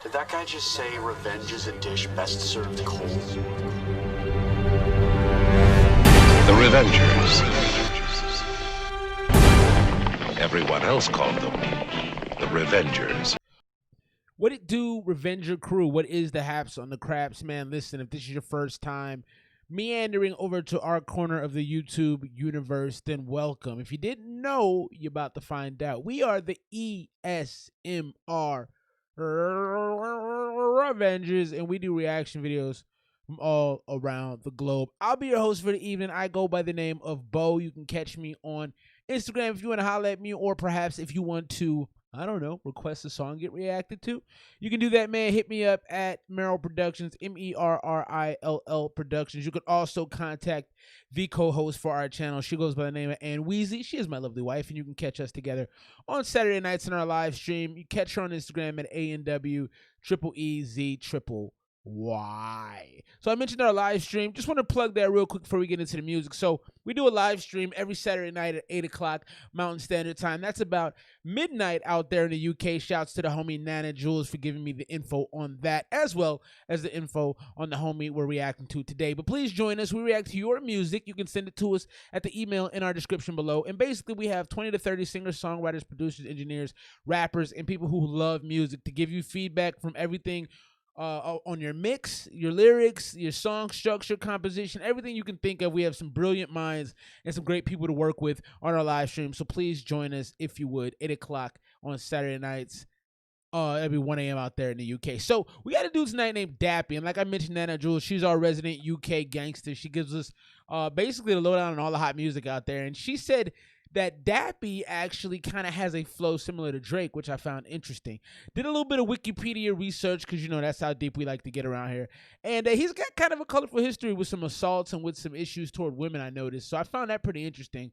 Did that guy just say revenge is a dish best served cold? The Revengers. Everyone else called them the Revengers. What it do, Revenger crew? What is the haps on the craps, man? Listen, if this is your first time meandering over to our corner of the YouTube universe, then welcome. If you didn't know, you're about to find out. We are the Esmr Revengers, and we do reaction videos from all around the globe. I'll be your host for the evening. I go by the name of Bo. You can catch me on Instagram if you want to holler at me, or perhaps if you want to, I don't know, request a song get reacted to. You can do that, man. Hit me up at Merrill Productions, Merrill Productions. You can also contact the co-host for our channel. She goes by the name of Ann Weezy. She is my lovely wife, and you can catch us together on Saturday nights in our live stream. You catch her on Instagram at ANWEEZ Y. So I mentioned our live stream. Just want to plug that real quick before we get into the music. So we do a live stream every Saturday night at 8 o'clock Mountain Standard Time. That's about midnight out there in the UK. Shouts to the homie Nana Jules for giving me the info on that, as well as the info on the homie we're reacting to today. But please join us. We react to your music. You can send it to us at the email in our description below. And basically, we have 20 to 30 singers, songwriters, producers, engineers, rappers, and people who love music to give you feedback from everything on your mix, your lyrics, your song structure, composition, everything you can think of. We have some brilliant minds and some great people to work with on our live stream. So please join us if you would, 8 o'clock on Saturday nights. Every 1 a.m. out there in the UK. So we got a dude tonight named Dappy, and like I mentioned, Nana Jules, she's our resident UK gangster. She gives us basically the lowdown on all the hot music out there, and she said that Dappy actually kind of has a flow similar to Drake, which I found interesting. Did a little bit of Wikipedia research, because, you know, that's how deep we like to get around here. And he's got kind of a colorful history with some assaults and with some issues toward women, I noticed. So I found that pretty interesting.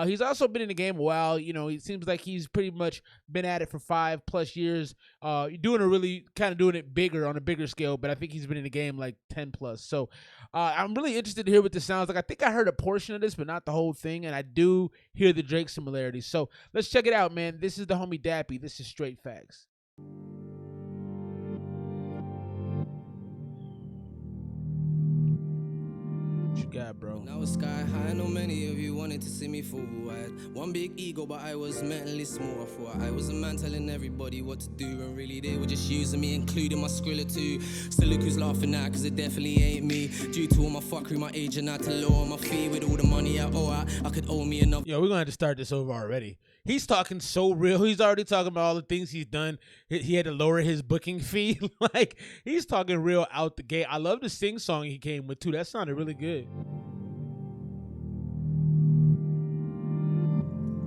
He's also been in the game a while. You know, it seems like he's pretty much been at it for 5+ years, doing it bigger, on a bigger scale, but I think he's been in the game like 10+. So I'm really interested to hear what this sounds like. I think I heard a portion of this, but not the whole thing, and I do hear the Drake similarities. So let's check it out, man. This is the homie Dappy. This is Straight Facts. What you got, bro? Now it's sky high. I know many of you wanted to see me fall. I had one big ego, but I was mentally small. I thought I was a man telling everybody what to do, and really they were just using me, including my Skrilla too. Still look who's laughing now, cause it definitely ain't me. Due to all my fuckery, my agent had to lower my fee. With all the money I owe, I could owe me enough. Yo, we're gonna have to start this over already. He's talking so real. He's already talking about all the things he's done. He had to lower his booking fee. Like, he's talking real out the gate. I love the sing song he came with too. That sounded really good.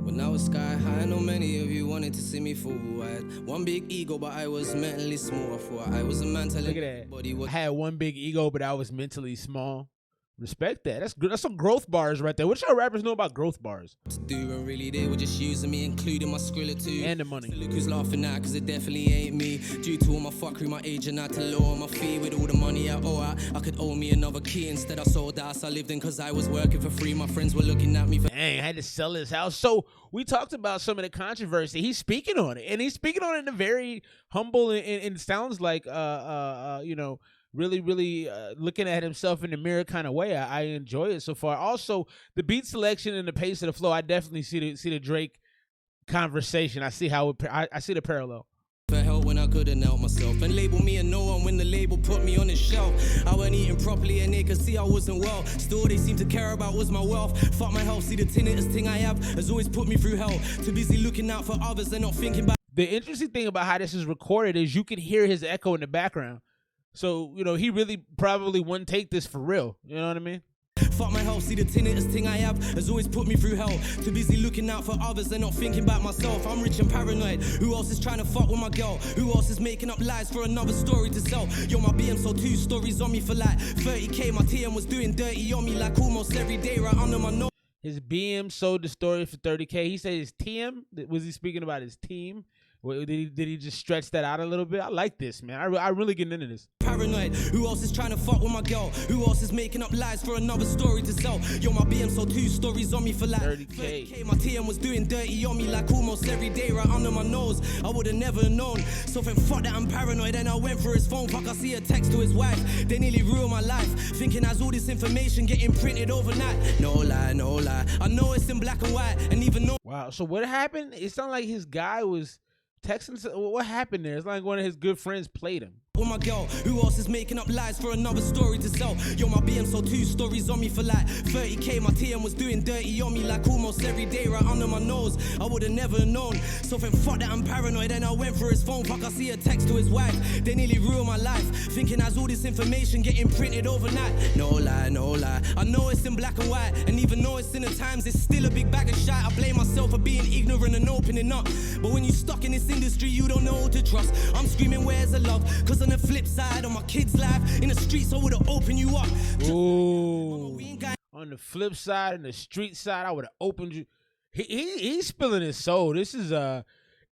When I was sky high, I know many of you wanted to see me fall. I had one big ego, but I was mentally small. I thought I was a man telling everybody what. I had one big ego, but I was mentally small. Respect that. That's good. That's some growth bars right there. What y'all rappers know about growth bars? To do, and really they were just using me, including my Skrilla too. And the money. Still look who's laughing now, cause it definitely ain't me. Due to all my fuckery, my agent had to lower my fee. With all the money I owe, I could owe me another key. Instead I sold the house I lived in, cause I was working for free. My friends were looking at me for dang, I had to sell his house. So we talked about some of the controversy. He's speaking on it, and he's speaking on it in a very humble and sounds like you know, really looking at himself in the mirror kind of way. I enjoy it so far. Also, the beat selection and the pace of the flow, I definitely see the Drake conversation. I see how I see the parallel. For help when I couldn't help myself, and label me a no one when the label put me on the shelf. I wasn't eating properly and they could see I wasn't well. Still they seem to care about was my wealth. Fuck my health, see the tinnitus thing I have has always put me through hell. Too busy looking out for others and not thinking about. The interesting thing about how this is recorded is you can hear his echo in the background. So, you know, he really probably wouldn't take this for real. You know what I mean? Fuck my health, see the tinnitus thing I have has always put me through hell. Too busy looking out for others and not thinking about myself. I'm rich and paranoid. Who else is trying to fuck with my girl? Who else is making up lies for another story to sell? Yo, my BM sold 2 stories on me for like 30k. My TM was doing dirty on me like almost every day right under my nose. His BM sold the story for 30k. He said his TM, was he speaking about his team? Did he just stretch that out a little bit? I like this, man. I really getting into this. Paranoid, who else is trying to fuck with my girl? Who else is making up lies for another story to sell? Yo, my BM sold 2 stories on me for like 30K. My TM was doing dirty on me like almost every day right under my nose. I would have never known. So then fuck that, I'm paranoid. And I went for his phone, fuck, I see a text to his wife. They nearly ruined my life, thinking as all this information getting printed overnight. No lie, no lie. I know it's in black and white, and even though. Wow. So what happened? It sounded like his guy was texting. What happened there? It's like one of his good friends played him. With my girl, who else is making up lies for another story to sell? Yo, my BM sold 2 stories on me for like 30K. My TM was doing dirty on me like almost every day right under my nose. I would have never known. So then fuck that, I'm paranoid. And I went for his phone, fuck, I see a text to his wife. They nearly ruined my life, thinking as all this information getting printed overnight. No lie, no lie. I know it's in black and white, and even though it's in the times, it's still a big bag of shit. I blame myself for being ignorant and opening up. But when you stuck in this industry, you don't know who to trust. I'm screaming, where's the love? Cause on the flip side, on my kids' life, in the streets, I would've opened you up. Ooh. On the flip side, in the street side, I would've opened you. He's spilling his soul. This is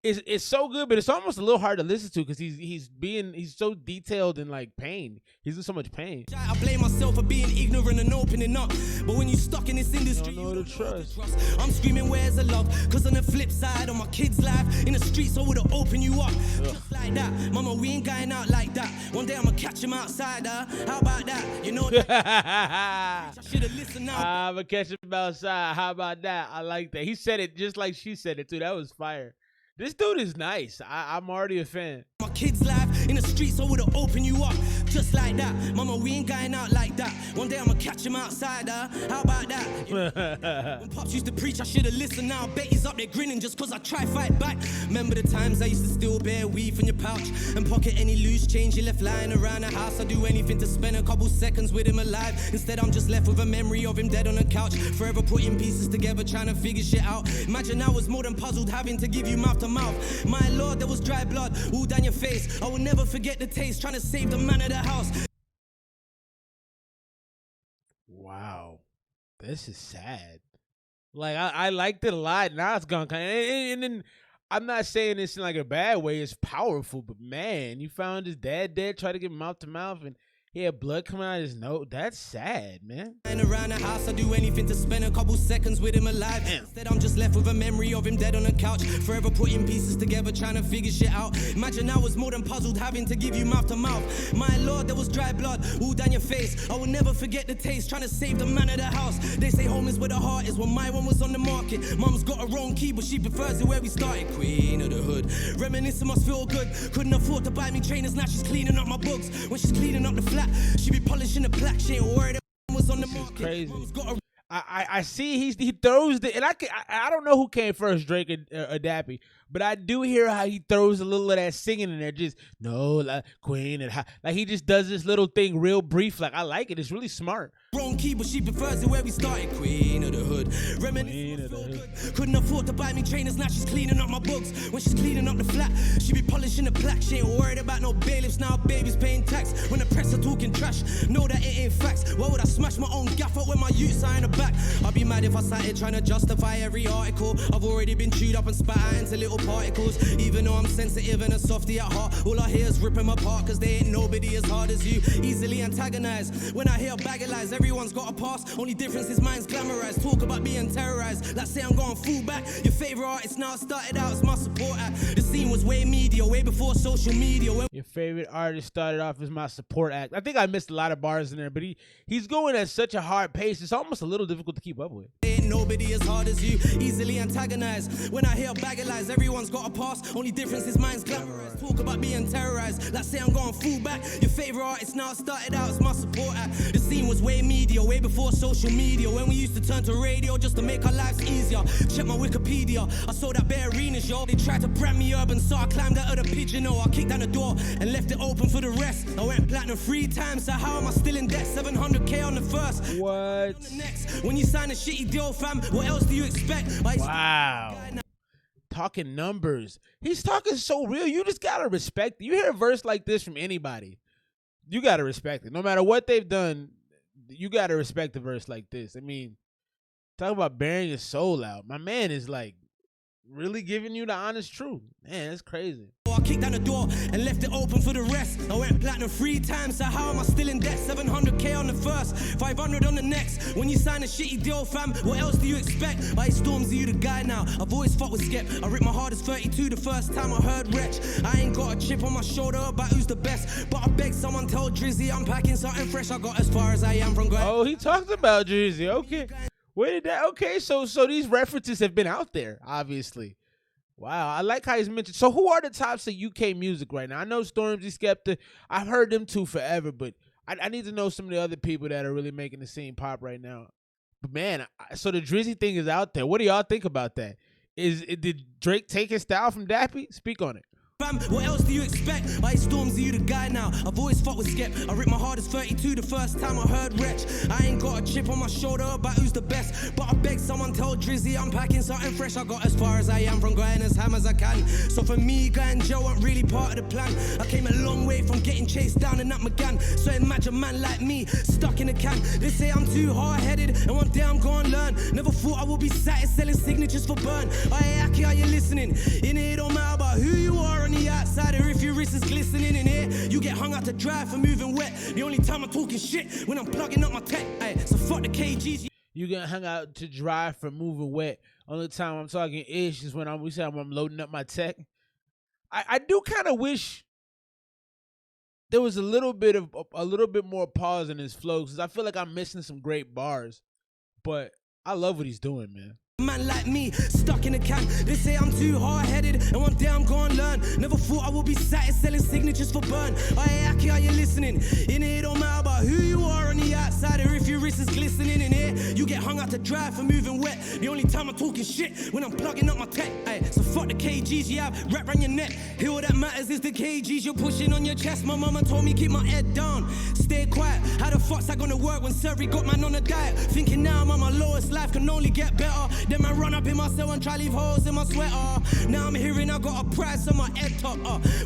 it's so good, but it's almost a little hard to listen to because he's so detailed in like pain. He's in so much pain. I blame myself for being ignorant and opening up. But when you stuck in this industry, you don't know who to trust. I'm screaming, where's the love? Cause on the flip side, on my kids' life, in the streets, I would've opened you up. Just like that. Mama, we ain't going out like that. One day I'ma catch him outside, How about that? You know that? I should've listened now. I'ma catch him outside. How about that? I like that. He said it just like she said it too. That was fire. This dude is nice. I'm already a fan. My kids' life in the streets, I would've opened you up. Just like that. Mama, we ain't going out like that. One day I'ma catch him outside, How about that? When Pops used to preach, I should've listened now. Bet he's up there grinning just cause I try fight back. Remember the times I used to steal bare weed from your pouch and pocket any loose change you left lying around the house. I'd do anything to spend a couple seconds with him alive. Instead, I'm just left with a memory of him dead on the couch. Forever putting pieces together, trying to figure shit out. Imagine I was more than puzzled, having to give you mouth to mouth. My lord, there was dry blood all down your face. I will never forget the taste, trying to save the man of the house. Wow, this is sad. Like I liked it a lot. Now it's gone kind of, and then I'm not saying this in like a bad way. It's powerful, but man, you found his dad dead. Try to get mouth to mouth, and he had blood coming out of his nose. That's sad, man. Around the house, I do anything to spend a couple seconds with him alive. Instead, I'm just left with a memory of him dead on the couch. Forever putting pieces together, trying to figure shit out. Imagine I was more than puzzled, having to give you mouth to mouth. My lord, there was dry blood all down your face. I will never forget the taste, trying to save the man of the house. They say home is where the heart is. When my one was on the market, Mum's got her own key, but she prefers it where we started. Queen of the hood, reminiscing must feel good. Couldn't afford to buy me trainers, now she's cleaning up my books. When she's cleaning up the flat, she be polishing the plaque. She ain't worried was on the market. Crazy. I see he throws the, and I don't know who came first, Drake or Dappy, but I do hear how he throws a little of that singing in there. Just no, like Queen, and like he just does this little thing real brief. Like I like it. It's really smart. Wrong key, but she prefers it where we started. Queen of the hood, reminiscing feel good. Couldn't afford to buy me trainers, now she's cleaning up my books. When she's cleaning up the flat, she be polishing the plaque. She ain't worried about no bailiffs, now baby's paying tax. When the press are talking trash, know that it ain't facts. Why would I smash my own gaff up when my youths are in the back? I'd be mad if I sat here trying to justify every article. I've already been chewed up and spat out into little particles. Even though I'm sensitive and a softy at heart, all I hear is ripping my apart, cause they ain't nobody as hard as you. Easily antagonized. When I hear bag of lies, everyone's got a pass. Only difference is mine's glamorized. Talk about being terrorized. Like say I'm going full back. Your favorite artist now started out as my support act. The scene was way media, way before social media. Your favorite artist started off as my support act. I think I missed a lot of bars in there, but he's going at such a hard pace. It's almost a little difficult to keep up with. Ain't nobody as hard as you. Easily antagonized. When I hear bag of lies, everyone's got a pass. Only difference is mine's glamorized. Talk about being terrorized. Like say I'm going full back. Your favorite artist now started out as my support act. The scene was way media, way before social media. When we used to turn to radio just to make our lives easier. Check my Wikipedia. I saw that bare arenas, yo. They tried to brand me urban, so I climbed out of the pigeonhole. I kicked down the door and left it open for the rest. I went platinum 3 times, so how am I still in debt? 700K on the first. What? Next, when you sign a shitty deal, fam, what else do you expect? Wow. Talking numbers. He's talking so real. You just gotta respect it. You hear a verse like this from anybody, you gotta respect it. No matter what they've done, you gotta respect a verse like this. I mean, talk about bearing your soul out. My man is like really giving you the honest truth. Man, that's crazy. I kicked down the door and left it open for the rest. I went platinum 3 times, so how am I still in debt? 700k on the first, 500 on the next. When you sign a shitty deal, fam, what else do you expect? I Stormzy, you the guy now. I've always fought with Skep. I ripped my hardest 32 the first time I heard Wretch. I ain't got a chip on my shoulder about who's the best, but I beg someone tell Drizzy I'm packing something fresh. I got as far as I am from going. Oh, he talked about Drizzy. Okay. Where did that? Okay, so these references have been out there, obviously. Wow, I like how he's mentioned. So who are the tops of UK music right now? I know Stormzy, Skepta. I've heard them two forever, but I need to know some of the other people that are really making the scene pop right now. But man, so the Drizzy thing is out there. What do y'all think about that? Did Drake take his style from Dappy? Speak on it. Fam, what else do you expect? I Stormzy, you the guy now. I've always fought with Skep. I ripped my hardest 32 the first time I heard Wretch. I ain't got a chip on my shoulder about who's the best, but I beg someone tell Drizzy I'm packing something fresh. I got as far as I am from going as ham as I can. So for me, Guy and Joe aren't really part of the plan. I came a long way from getting chased down in that McGann. So imagine a man like me stuck in a can. They say I'm too hard-headed and one day I'm gonna learn. Never thought I would be sat selling signatures for burn. Hey, Aki, are you listening? In here, it don't matter about who you are on the outside, or if your wrist is glistening in here. You get hung out to dry for moving wet. The only time I'm talking shit when I'm plugging up my tech. Ay, so fuck the KGs. You get hung out to dry for moving wet. Only time I'm talking ish is when I'm loading up my tech. I do kind of wish there was a little bit more pause in his flow, because I feel like I'm missing some great bars. But I love what he's doing, man. Man like me, stuck in a can. They say I'm too hard-headed and one day I'm gonna learn. Never thought I would be sat selling signatures for burn. Hey, Aki, are you listening? In here, it don't matter about who you are on the outside, or if your wrist is glistening in here. You get hung out to dry for moving wet. The only time I'm talking shit when I'm plugging up my tech. Ay, so fuck the KGs you have wrapped around your neck. Here all that matters is the KGs you're pushing on your chest. My mama told me keep my head down, stay quiet. How the fuck's that gonna work when Surrey got man on a diet? Thinking now I'm on my lowest, life can only get better. Then I run up in my cell and try leave holes in my sweater. Now I'm hearing I got a price on my head top.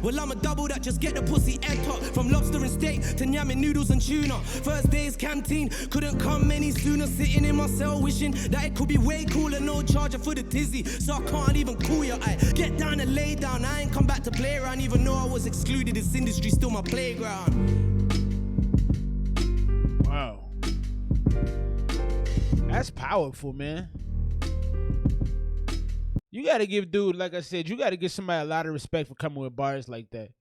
Well, I'm a double that, just get the pussy head top. From lobster and steak to yamming noodles and tuna. First day's canteen, couldn't come any sooner. Sitting in my cell wishing that it could be way cooler. No charger for the tizzy, so I can't even call you. I get down and lay down. I ain't come back to play around, even though I was excluded. This industry still my playground. Wow. That's powerful, man. You gotta give dude, like I said, you gotta give somebody a lot of respect for coming with bars like that.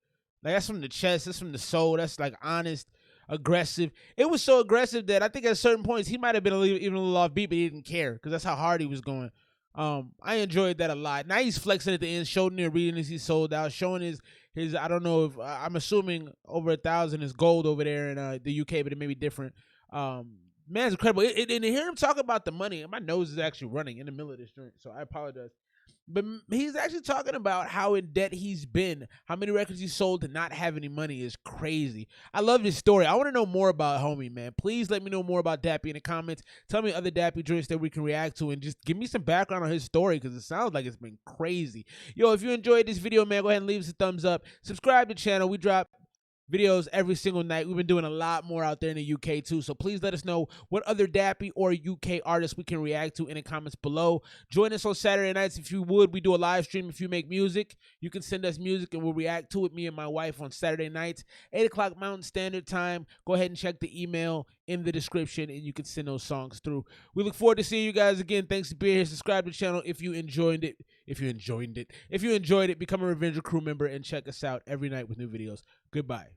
Like, that's from the chest, that's from the soul, that's like honest, aggressive. It was so aggressive that I think at certain points he might have been even a little off beat, but he didn't care because that's how hard he was going. I enjoyed that a lot. Now he's flexing at the end, showing the arenas he sold out, showing his I don't know if I'm assuming over 1,000 is gold over there in the UK, but it may be different. Man's incredible. And to hear him talk about the money, my nose is actually running in the middle of this drink, so I apologize. But he's actually talking about how in debt he's been, how many records he sold to not have any money is crazy. I love this story. I want to know more about homie, man. Please let me know more about Dappy in the comments. Tell me other Dappy joints that we can react to, and just give me some background on his story, because it sounds like it's been crazy. Yo, if you enjoyed this video, man, go ahead and leave us a thumbs up. Subscribe to the channel. We drop videos every single night. We've been doing a lot more out there in the UK too, so please let us know what other Dappy or UK artists we can react to in the comments below. Join us on Saturday nights if you would. We do a live stream. If you make music, you can send us music and we'll react to it, me and my wife, on Saturday nights, 8 o'clock Mountain Standard Time. Go ahead and check the email in the description and you can send those songs through. We look forward to seeing you guys again. Thanks for being here. Subscribe to the channel if you enjoyed it. Become a Revenger Crew member and check us out every night with new videos. Goodbye.